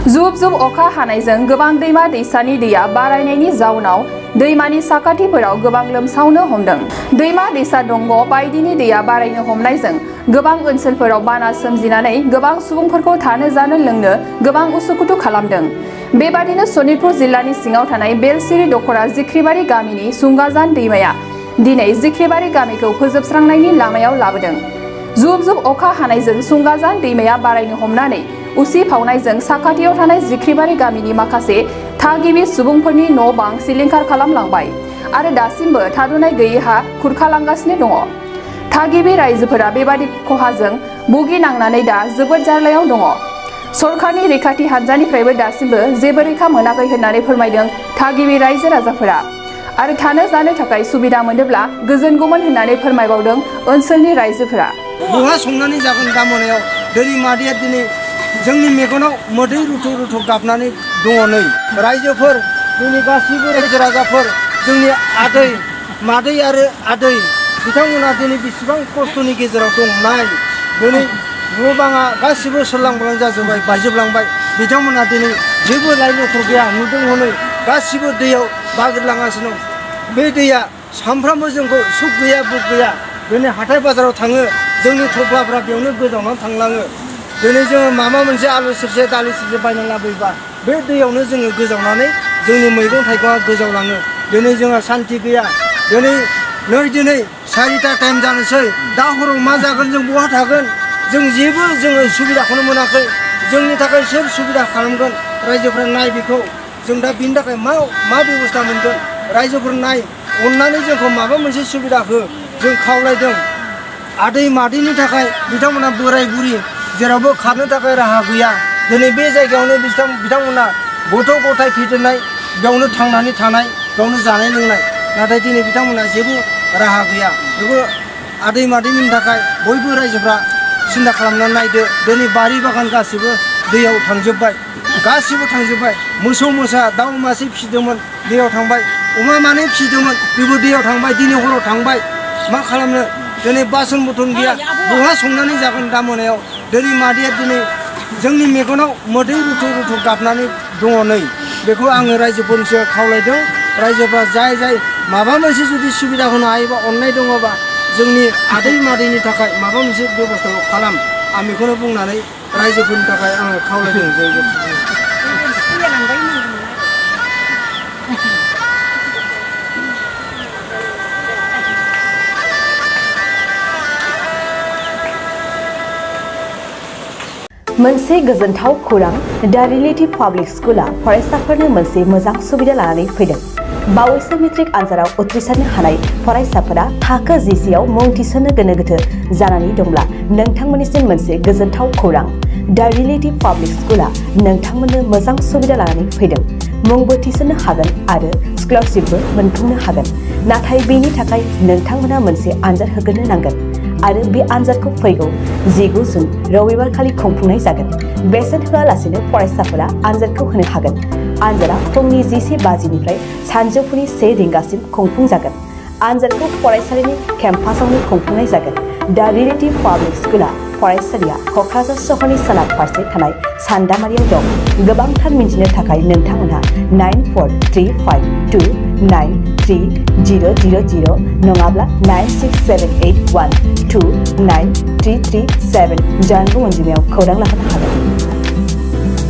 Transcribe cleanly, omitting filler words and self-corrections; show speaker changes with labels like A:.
A: जुब जुब अखा हानायजों गोबां दैमा दैसानि दैया बारायनायनि जाउनाव दैमानि साखाथिफोराव गोबां लोमसावनो हमदों। दैमा दैसा दंग बायदिनि दैया बारायनो हमनायजों गोबां ओनसोलफोराव बाना सोमजिनानै गोबां सुबुंफोरखौ थानो जानो लोंनो गोबां उसुखुथु खालामदों। बेबादिनो सनितपुर जिल्लानि सिङाव थानाय बेलसिरि दखरा जिख्रिबारि गामिनि सुंगाजान दैमाया दिनै जिख्रिबारि गामिखौ फोजोबस्रांनायनि लामायाव लाबोदों। जुब जुब अखा हानायजों सुंगाजान दैमाया बारायनो हमनानै उसिफावनायजों साखाथियाव थानाय जिख्रिबारि गामिनि माखासे थागिबि सुबुंफोरनि न' बां सिलिंखार खालामलांबाय आरो दासिमबो थाद'नाय गैयै हा खुरखालांगासिनो दङ। थागिबि रायजोफोरा बेबादि खहाजों भुगिनांनानै दा जोबोद जार्लायाव दङ। सरकारनि रैखाथि हान्जानिफ्रायबो दासिमबो जेबो रैखा मोनाखै होननानै फोरमायदों थागिबि रायजो राजाफोरा आरो थानो जानो थाखाय सुबिदा मोनोब्ला गोजोनगौमोन होननानै फोरमायबावदों ओनसोलनि रायजोफोरा।
B: बहा संनानै जागोन दा मोनायाव दै मादैया दिनै जोंनि मेगनाव मोदै रुथु रुथु गाबनानै दङ। नै रायजोफोर जोंनि गासैबो रायजो राजाफोर जोंनि आदै मादै आरो आदै बिथांमोना दिनै बेसेबां खस्थ'नि गेजेराव दंनाय दिनै न' बाङा गासिबो सोरलांब्लां जाजोब्बाय बायजोबलांबाय। बिथांमोना दिनै जेबो लाइ लथर गैया नुदों हनै गासिबो दैयाव बागोरलांगासिनो दं। बे दैया सानफ्रामबो जोंखौ सुख गैया बुख गैया दिनै हाथाय बाजाराव थाङो जोंनि थफ्लाफ्रा बेयावनो गोजावनानै थांलाङो। दिनै जोङो माबा मोनसे आलु सेरसे दालि सेरसे बायनानै लाबोयोबा बे दैयावनो जोङो गोजावनानै जोंनि मैगं थाइगङा गोजावलाङो। दिनै जोंहा सान्थि गैया। दिनै 4टा टाइम जानोसै दा हराव मा जागोन जों बहा थागोन जों जेबो जोङो सुबिदाखौनो मोनाखै। जोंनि थाखाय सोर सुबिदा खालामगोन रायजोफ्रा नाय बेखौ जों दा बिनि थाखाय मा बेबस्था मोनगोन रायजोफोर नाय अननानै जोंखौ माबा मोनसे सुबिदा हो जों खावलायदों। आदै मादैनि थाखाय बिथांमोना बोराय बुरि जेरावबो खारनो थाखाय राहा गैया। दिनै बे जायगायावनो बिथांमोना गथ' गथाय फेदेरनाय बेयावनो थांनानै थानाय बेयावनो जानाय लोंनाय नाथाय दिनै बिथांमोना जेबो राहा गैया। बेखौ आदै मादैनि थाखाय बयबो रायजोफ्रा सिन्था खालामनानै नायदो। दिनै बारि बागान गासिबो दैयाव थांजोब्बाय गासिबो थांजोब्बाय। मोसौ मोसा दाउ मासे फिसिदोंमोन दैयाव थांबाय। अमा मानै फिसिदोंमोन बेबो दैयाव थांबाय। दिनै हराव थांबाय मा खालामनो दिनै बासन बर्थन गैया बहा संनानै जागोन दा मोनायाव। दिनै मादैया दिनै जोंनि मेगनाव मोदै रुथु रुथु गाबनानै दङ। नै बेखौ आङो रायजोफोरनिसो खावलायदों। रायजोफ्रा जाय माबा मोनसे जुदि सुबिदा होनो हायोबा अननाय दङबा जोंनि आदै मादैनि थाखाय माबा मोनसे बेबस्थाखौ खालाम। आं बेखौनो बुंनानै रायजोफोरनि थाखाय आङो खावलायदों।
C: मोनसे गोजोनथाव खौरां दा रिलेटिभ पाब्लिक स्कुला फरायसाफोरनो मोनसे मोजां सुबिदा लानानै फैदों। बावैसो मेट्रिक आनजादाव उथ्रिसारनो हानाय फरायसाफोरा थाखो जिसेआव मुं थिसननो गोनो गोथो जानानै दंब्ला नोंथांमोननिसिम मोनसे गोजोनथाव खौरां दा रिलेटिभ पाब्लिक स्कुला नोंथांमोननो मोजां सुबिदा लानानै फैदों। मुंबो थिसननो हागोन आरो स्कलारशिपबो मोनफुंनो हागोन। नाथाय बेनि थाखाय नोंथांमोना मोनसे आनजाद होग्रोनो नांगोन आरो बे आनजादखौ फैगौ 19 जुन रबिबार खालि खुंफुंनाय जागोन। बेसेन होआलासेनो फरायसाफोरा आनजादखौ होनो हागोन। आनजादा फुंनि 10:30निफ्राय सानजौफुनि 1 रिंगासिम खुंफुंजागोन। आनजादखौ फरायसालिनि केम्पासावनो खुंफुंनाय जागोन। दा रिलेटिभ पाब्लिक स्कुला फरायसालिया क'क्राझार सहरनि सोनाब फारसे थानाय सान्दामारियाव दं। गोबांथार मिन्थिनो थाखाय नोंथांमोनहा 9435293000 नङाब्ला 9678129337 जानबुं अनजिमायाव खौरां लाहरनो हागोन।